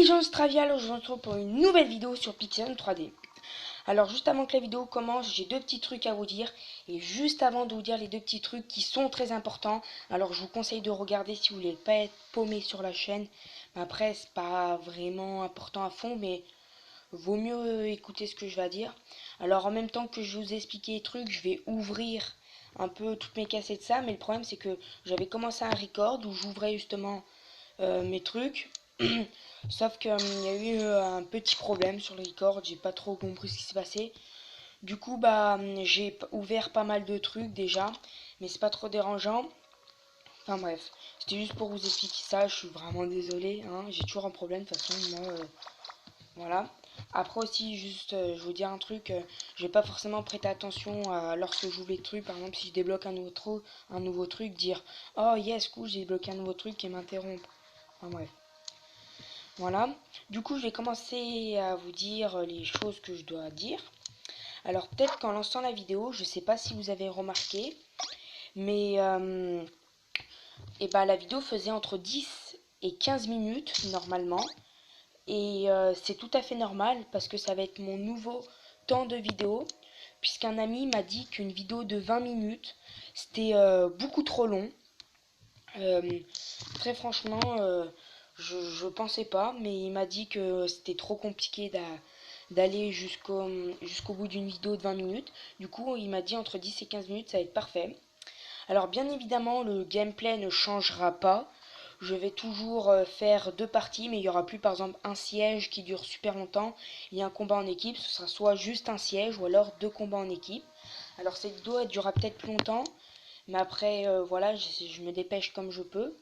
Les gens Stravial, je vous retrouve pour une nouvelle vidéo sur Pixelmon 3D. Alors juste avant que la vidéo commence, j'ai deux petits trucs à vous dire. Et juste avant de vous dire les deux petits trucs qui sont très importants, alors je vous conseille de regarder si vous voulez pas être paumé sur la chaîne. Après c'est pas vraiment important à fond, mais vaut mieux écouter ce que je vais dire. Alors en même temps que je vous explique les trucs, je vais ouvrir un peu toutes mes cassettes ça. Mais le problème c'est que j'avais commencé un record où j'ouvrais justement mes trucs. Sauf qu'il y a eu un petit problème sur le record, j'ai pas trop compris ce qui s'est passé. Du coup, bah, j'ai ouvert pas mal de trucs déjà, mais c'est pas trop dérangeant. Enfin bref, c'était juste pour vous expliquer ça, je suis vraiment désolé, hein, j'ai toujours un problème de toute façon, moi, voilà. Après aussi, juste, je vous dire un truc, je vais pas forcément prêter attention à lorsque j'ouvre les trucs, par exemple si je débloque un nouveau truc, dire oh yes, cool, j'ai débloqué un nouveau truc et m'interrompre. Enfin bref. Voilà, du coup je vais commencer à vous dire les choses que je dois dire. Alors peut-être qu'en lançant la vidéo, je sais pas si vous avez remarqué, mais la vidéo faisait entre 10 et 15 minutes normalement. Et c'est tout à fait normal parce que ça va être mon nouveau temps de vidéo. Puisqu'un ami m'a dit qu'une vidéo de 20 minutes, c'était beaucoup trop long. Euh, Très franchement, je pensais pas, mais il m'a dit que c'était trop compliqué d'aller jusqu'au bout d'une vidéo de 20 minutes. Du coup, il m'a dit entre 10 et 15 minutes, ça va être parfait. Alors bien évidemment, le gameplay ne changera pas. Je vais toujours faire deux parties, mais il n'y aura plus par exemple un siège qui dure super longtemps et un combat en équipe. Ce sera soit juste un siège ou alors deux combats en équipe. Alors cette vidéo, elle durera peut-être plus longtemps, mais après, voilà, je me dépêche comme je peux.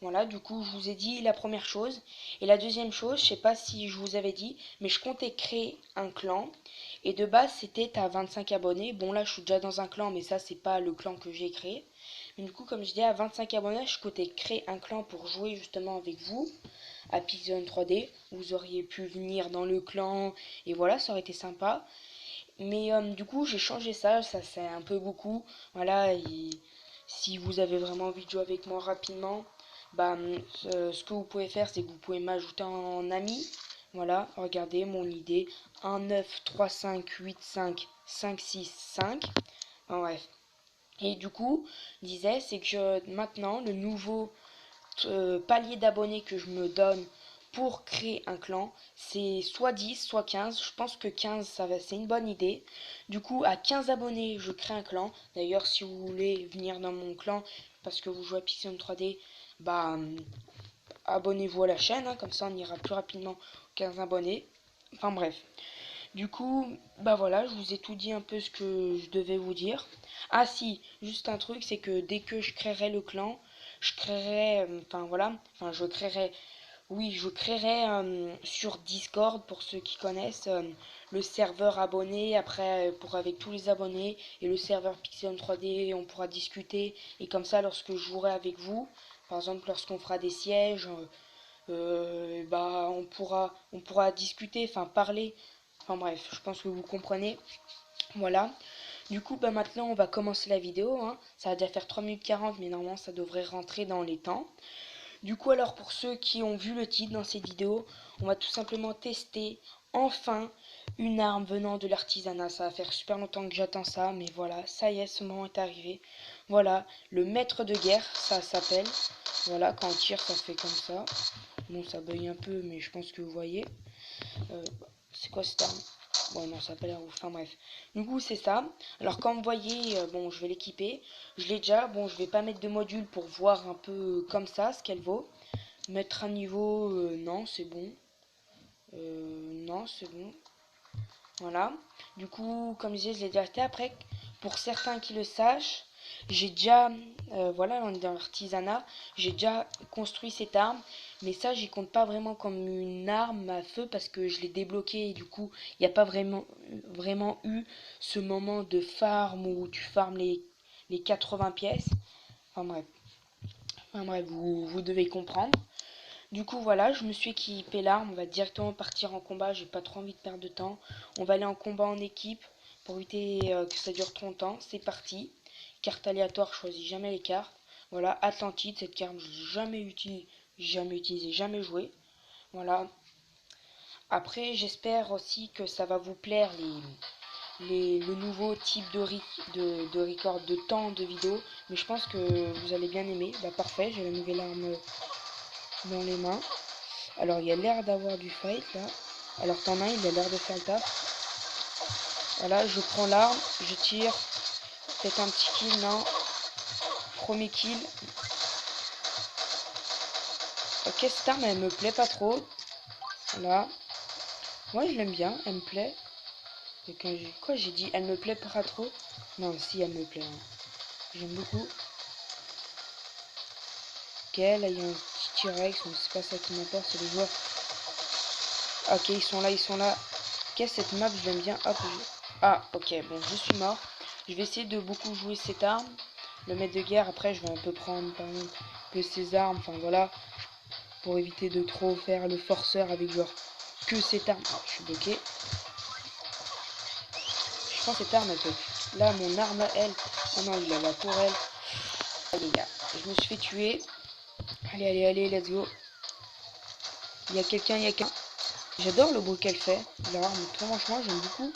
Voilà, du coup, je vous ai dit la première chose. Et la deuxième chose, je sais pas si je vous avais dit, mais je comptais créer un clan. Et de base, c'était à 25 abonnés. Bon, là, je suis déjà dans un clan, mais ça, c'est pas le clan que j'ai créé. Mais du coup, comme je dis, à 25 abonnés, je comptais créer un clan pour jouer justement avec vous à Pixelmon 3D. Vous auriez pu venir dans le clan, et voilà, ça aurait été sympa. Mais du coup, j'ai changé ça c'est un peu beaucoup. Voilà, et si vous avez vraiment envie de jouer avec moi rapidement, bah, ce que vous pouvez faire, c'est que vous pouvez m'ajouter en ami. Voilà, regardez mon idée. 1, 9, 3, 5, 8, 5, 5, 6, 5. Enfin, bref. Et du coup, je disais, c'est que maintenant, le nouveau palier d'abonnés que je me donne pour créer un clan, c'est soit 10, soit 15. Je pense que 15, c'est une bonne idée. Du coup, à 15 abonnés, je crée un clan. D'ailleurs, si vous voulez venir dans mon clan parce que vous jouez à Pixelmon 3D, bah abonnez-vous à la chaîne, hein, comme ça on ira plus rapidement aux 15 abonnés. Enfin bref. Du coup, bah voilà, je vous ai tout dit un peu ce que je devais vous dire. Ah si, juste un truc, c'est que dès que je créerai le clan, je créerai, enfin voilà, enfin je créerai, oui, je créerai sur Discord, pour ceux qui connaissent, le serveur abonné, après pour avec tous les abonnés, et le serveur Pixelmon 3D, on pourra discuter, et comme ça lorsque je jouerai avec vous, par exemple lorsqu'on fera des sièges, bah on pourra discuter, enfin parler. Enfin bref, je pense que vous comprenez. Voilà. Du coup, bah maintenant on va commencer la vidéo, hein. Ça va déjà faire 3 minutes 40, mais normalement ça devrait rentrer dans les temps. Du coup, alors pour ceux qui ont vu le titre dans cette vidéo, on va tout simplement tester enfin une arme venant de l'artisanat. Ça va faire super longtemps que j'attends ça, mais voilà, ça y est, ce moment est arrivé. Voilà, le maître de guerre, ça s'appelle. Voilà, quand on tire, ça fait comme ça. Bon, ça bug un peu, mais je pense que vous voyez. Euh, c'est quoi cette arme? Bon, non, ça n'a pas l'air ouf. Enfin bref. Du coup, c'est ça. Alors, comme vous voyez, bon, je vais l'équiper. Je l'ai déjà. Bon, je vais pas mettre de module pour voir un peu comme ça ce qu'elle vaut. Mettre un niveau, non, c'est bon. Non, c'est bon. Voilà. Du coup, comme je disais, je l'ai déjà acheté. Après, pour certains qui le sachent, j'ai déjà, voilà, on est dans l'artisanat, j'ai déjà construit cette arme, mais ça, j'y compte pas vraiment comme une arme à feu parce que je l'ai débloqué et du coup, il n'y a pas vraiment eu ce moment de farm où tu farmes les 80 pièces. Enfin bref, vous devez comprendre. Du coup, voilà, je me suis équipé l'arme. On va directement partir en combat. J'ai pas trop envie de perdre de temps. On va aller en combat en équipe pour éviter que ça dure trop longtemps. C'est parti. Carte aléatoire, je choisis jamais les cartes. Voilà, Atlantide, cette carte, je n'ai jamais utilisé, jamais joué. Voilà, Après, j'espère aussi que ça va vous plaire le nouveau type de record de temps de vidéo. Mais je pense que vous allez bien aimer. Bah parfait, j'ai la nouvelle arme dans les mains. Alors il y a l'air d'avoir du fight là. Alors t'en as, il a l'air de faire le taf. Voilà, je prends l'arme, je tire. Peut-être un petit kill, non. Premier kill. Ok, cette arme elle me plaît pas trop. Voilà. Moi je l'aime bien, elle me plaît. Et quand quoi j'ai dit, elle me plaît pas trop. Non, si elle me plaît. Hein. J'aime beaucoup. Ok, là il y a un petit T-Rex, mais c'est pas ça qui m'importe, c'est les joueurs. Ok, ils sont là, ils sont là. Ok, cette map je l'aime bien. Hop, ah, ok, bon, je suis mort. Je vais essayer de beaucoup jouer cette arme. Le maître de guerre, après je vais un peu prendre par exemple que ses armes, enfin voilà. Pour éviter de trop faire le forceur avec genre que cette arme. Oh, je suis bloqué. Je prends cette arme, elle peut. Là, mon arme, elle. Oh non, il a la tourelle. Allez, les gars, je me suis fait tuer. Allez, allez, allez, let's go. Il y a quelqu'un, il y a quelqu'un. J'adore le bruit qu'elle fait. L'arme, franchement, j'aime beaucoup.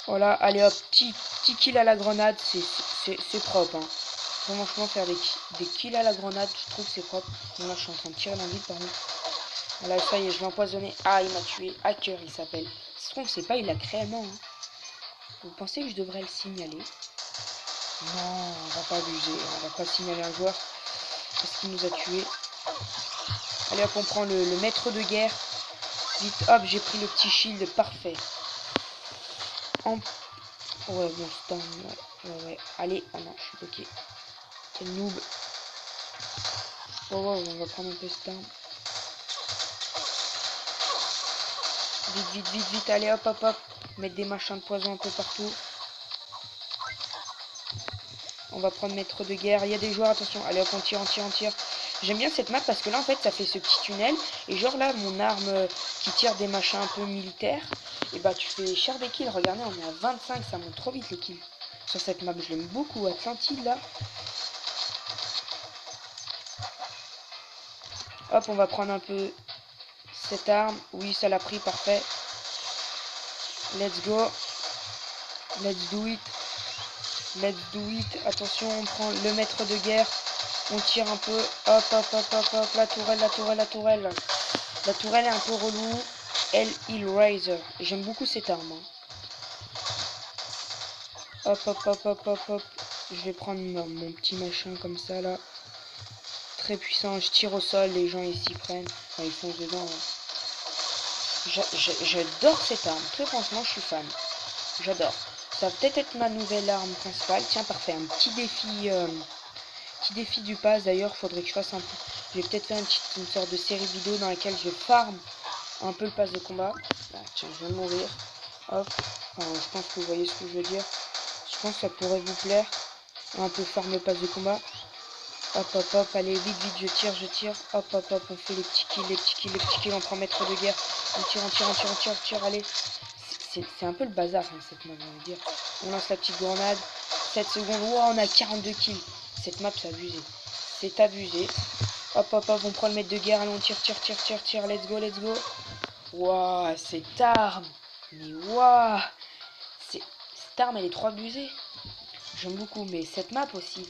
Voilà, allez hop, petit kill à la grenade, c'est propre. Hein. Franchement, faire des kills à la grenade, je trouve que c'est propre. Bon, là, je suis en train de tirer dans le vide, par contre. Voilà, ça y est, je l'ai empoisonné. Ah, il m'a tué. Hacker, il s'appelle. Ce qu'on ne sait pas, il l'a réellement. Hein. Vous pensez que je devrais le signaler? Non, on va pas abuser. On va pas signaler un joueur parce qu'il nous a tués. Allez hop, on prend le maître de guerre. Vite, hop, j'ai pris le petit shield, parfait. Ouais, bon, c'est ouais. Allez, oh non, je suis bloqué. Quel noob. Oh, on va prendre un peu cette arme. Vite, allez, hop. Mettre des machins de poison un peu partout. On va prendre maître de guerre. Il y a des joueurs, attention. Allez hop, on tire. J'aime bien cette map parce que là, en fait, ça fait ce petit tunnel. Et genre là, mon arme qui tire des machins un peu militaires. Et bah, tu fais cher des kills. Regardez, on est à 25. Ça monte trop vite les kills. Sur cette map, je l'aime beaucoup. Atlantide, là. Hop, on va prendre un peu cette arme. Oui, ça l'a pris, parfait. Let's go. Let's do it. Attention, on prend le maître de guerre. On tire un peu. Hop. La tourelle. La tourelle est un peu relou. Hill Razor. J'aime beaucoup cette arme. Hein. Hop. Je vais prendre mon petit machin comme ça là. Très puissant. Je tire au sol. Les gens ils s'y prennent. Enfin, ils foncent dedans. Hein. J'adore cette arme. Très franchement, je suis fan. J'adore. Ça va peut-être être ma nouvelle arme principale. Tiens, parfait. Un petit défi du pass. D'ailleurs, faudrait que je fasse un peu. Je vais peut-être faire une sorte de série vidéo dans laquelle je farm un peu le pass de combat. Ah, tiens, je vais mourir. Hop. Enfin, je pense que vous voyez ce que je veux dire. Je pense que ça pourrait vous plaire. Un peu farm le pass de combat. Hop. Allez, vite, je tire. Hop. On fait les petits kills. On prend maître de guerre. On tire. Allez. C'est un peu le bazar, hein, cette map, on va dire. On lance la petite grenade. 7 secondes. Wow, on a 42 kills. Cette map, c'est abusé. C'est abusé. Hop. On prend le maître de guerre. Allez, on tire. Let's go. Waouh, cette arme. Mais waouh. Cette arme, elle est trop abusée. J'aime beaucoup, mais cette map aussi.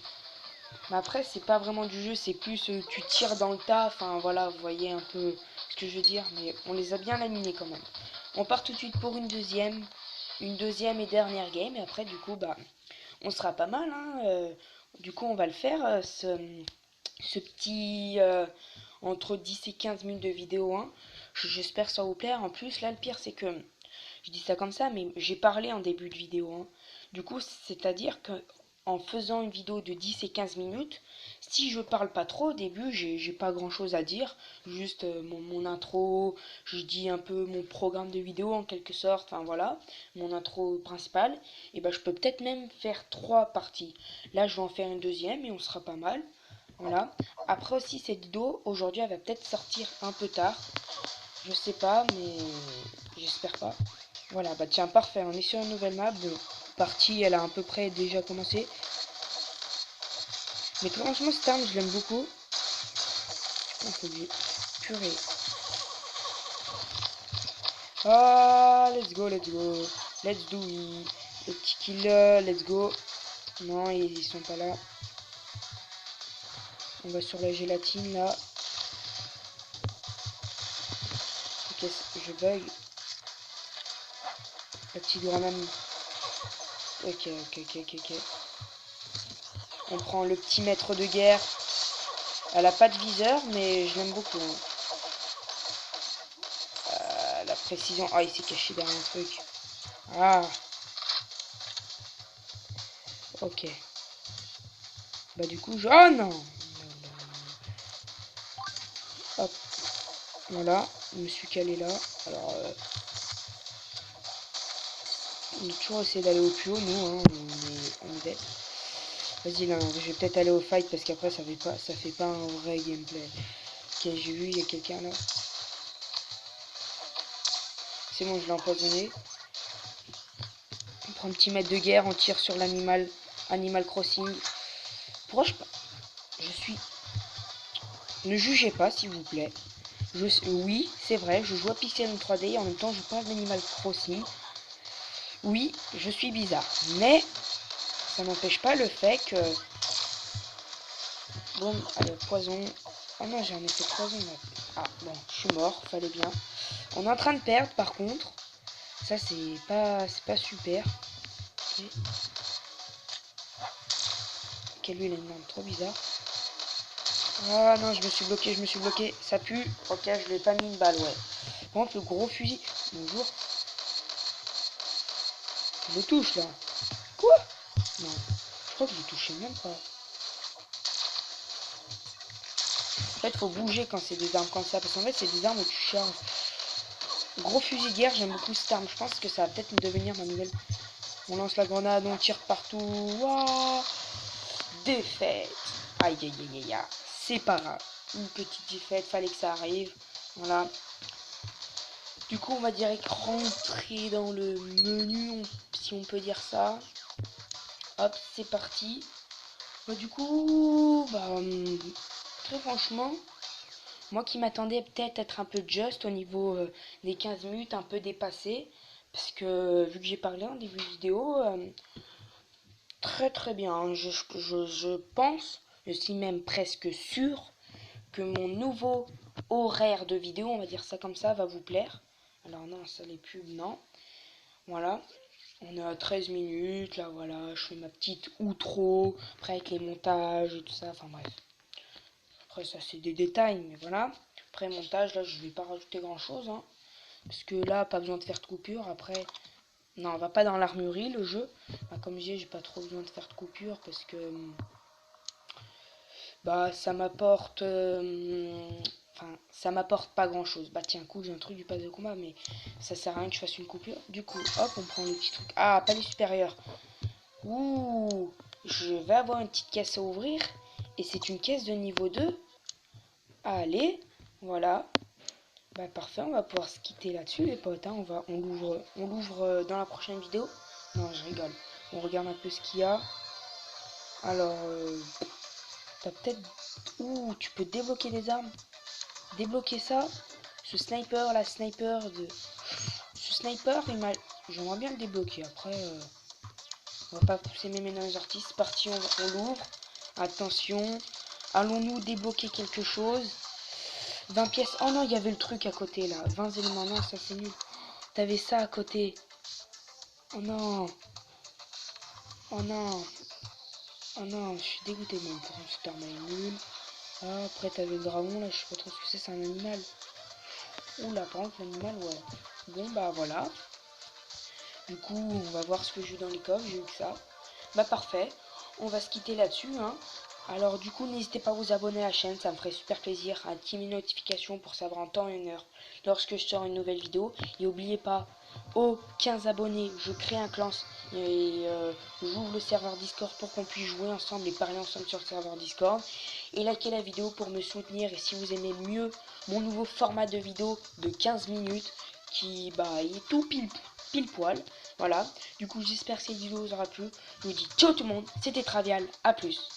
Mais après, c'est pas vraiment du jeu, c'est plus tu tires dans le tas. Enfin, voilà, vous voyez un peu ce que je veux dire. Mais on les a bien laminés quand même. On part tout de suite pour une deuxième et dernière game. Et après, du coup, bah, on sera pas mal. Hein, du coup, on va le faire, ce petit entre 10 et 15 minutes de vidéo. Hein. J'espère que ça va vous plaire. En plus, là, le pire, c'est que je dis ça comme ça, mais j'ai parlé en début de vidéo. Hein. Du coup, c'est-à-dire que en faisant une vidéo de 10 et 15 minutes, si je parle pas trop au début, j'ai pas grand chose à dire, juste mon intro, je dis un peu mon programme de vidéo en quelque sorte, enfin voilà, mon intro principale, et ben je peux peut-être même faire 3 parties. Là je vais en faire une deuxième et on sera pas mal. Voilà. Après aussi cette vidéo, aujourd'hui elle va peut-être sortir un peu tard. Je sais pas, mais j'espère pas. Voilà, bah tiens, parfait, on est sur une nouvelle map. Bon, partie, elle a à peu près déjà commencé. Mais franchement, cette arme, je l'aime beaucoup. Je pense que j'ai... Purée. Ah, let's go, let's go. Let's do it. Le petit kill, let's go. Non, ils sont pas là. On va sur la gélatine, là. Ok, je bug. La petite grenade. Ok. On prend le petit maître de guerre. Elle a pas de viseur, mais je l'aime beaucoup. Hein. La précision. Ah, il s'est caché derrière un truc. Ah. Ok. Bah du coup, je... Oh non. Hop. Voilà. Je me suis calé là. Alors, on a toujours essayé d'aller au plus haut, nous. Hein. On est bête. Vas-y, là, je vais peut-être aller au fight parce qu'après, ça fait pas un vrai gameplay. Ok, j'ai vu, il y a quelqu'un là. C'est bon, je l'ai empoisonné. On prend un petit mètre de guerre, on tire sur l'animal. Animal Crossing. Pourquoi je suis... Ne jugez pas, s'il vous plaît. Oui, c'est vrai, je joue à Pixel 3D et en même temps je parle d'Animal Crossing. Oui, je suis bizarre. Mais ça n'empêche pas le fait que... Bon, allez, poison. Oh non, j'ai un effet de poison là. Ah, bon, je suis mort, fallait bien. On est en train de perdre par contre. Ça, c'est pas super. Ok. Ok, lui, il a une arme trop bizarre. Ah non, je me suis bloqué. Ça pue. Ok, je lui ai pas mis une balle, ouais. Par contre, le gros fusil. Bonjour. Je le touche là. Quoi? Non. Je crois que je le touchais même pas. En fait, faut bouger quand c'est des armes comme ça. Parce qu'en fait, c'est des armes où tu charges. Gros fusil de guerre, j'aime beaucoup cette arme. Je pense que ça va peut-être me devenir ma nouvelle. On lance la grenade, on tire partout. Waouh! Défaite. Aïe aïe aïe aïe aïe. C'est pas grave. Une petite défaite, fallait que ça arrive. Voilà. Du coup, on va direct rentrer dans le menu, si on peut dire ça. Hop, c'est parti. Bah, du coup, très franchement, moi qui m'attendais peut-être être un peu juste au niveau des 15 minutes, un peu dépassé. Parce que vu que j'ai parlé en début de vidéo, très bien. Hein. Je pense, je suis même presque sûr que mon nouveau horaire de vidéo, on va dire ça comme ça, va vous plaire. Alors non, ça les pubs, non. Voilà. On est à 13 minutes, là voilà, je fais ma petite outro, après avec les montages et tout ça, enfin bref. Après ça c'est des détails, mais voilà. Après montage, là je vais pas rajouter grand chose, hein. Parce que là, pas besoin de faire de coupure, après... Non, on va pas dans l'armurerie, le jeu. Bah, comme je dis, j'ai pas trop besoin de faire de coupure, parce que... Bah, ça m'apporte... Enfin, ça m'apporte pas grand chose. Bah tiens, cool, j'ai un truc du pass de combat, mais ça sert à rien que je fasse une coupure. Du coup, hop, on prend le petit truc. Ah, palais supérieur. Ouh, je vais avoir une petite caisse à ouvrir. Et c'est une caisse de niveau 2. Allez, voilà. Bah parfait, on va pouvoir se quitter là-dessus les potes. Hein. On l'ouvre dans la prochaine vidéo. Non, je rigole. On regarde un peu ce qu'il y a. Alors, t'as peut-être... Ouh, tu peux débloquer des armes. Débloquer ça. Ce sniper, la sniper de... Ce sniper, j'aimerais bien le débloquer. Après, on va pas pousser mes mains dans les orties. C'est parti, on l'ouvre. Attention. Allons-nous débloquer quelque chose? 20 pièces. Oh non, il y avait le truc à côté là. 20 éléments. Non, ça c'est nul. T'avais ça à côté. Oh non. Oh non. Oh non, je suis dégoûté même. Pour un Superman nul. Ah, après t'avais le dragon là. Je sais pas trop ce que c'est un animal. Oula, par contre, l'animal, ouais. Bon, bah voilà. Du coup, on va voir ce que j'ai dans les coffres. J'ai eu que ça. Bah parfait. On va se quitter là-dessus, hein. Alors du coup, n'hésitez pas à vous abonner à la chaîne, ça me ferait super plaisir, à activer les notifications pour savoir en temps et en heure lorsque je sors une nouvelle vidéo. Et n'oubliez pas, aux 15 abonnés, je crée un clan et j'ouvre le serveur Discord pour qu'on puisse jouer ensemble et parler ensemble sur le serveur Discord. Et likez la vidéo pour me soutenir, et si vous aimez mieux mon nouveau format de vidéo de 15 minutes, qui il est tout pile poil. Voilà, du coup j'espère que cette vidéo vous aura plu. Je vous dis ciao tout le monde, c'était Travial, à plus.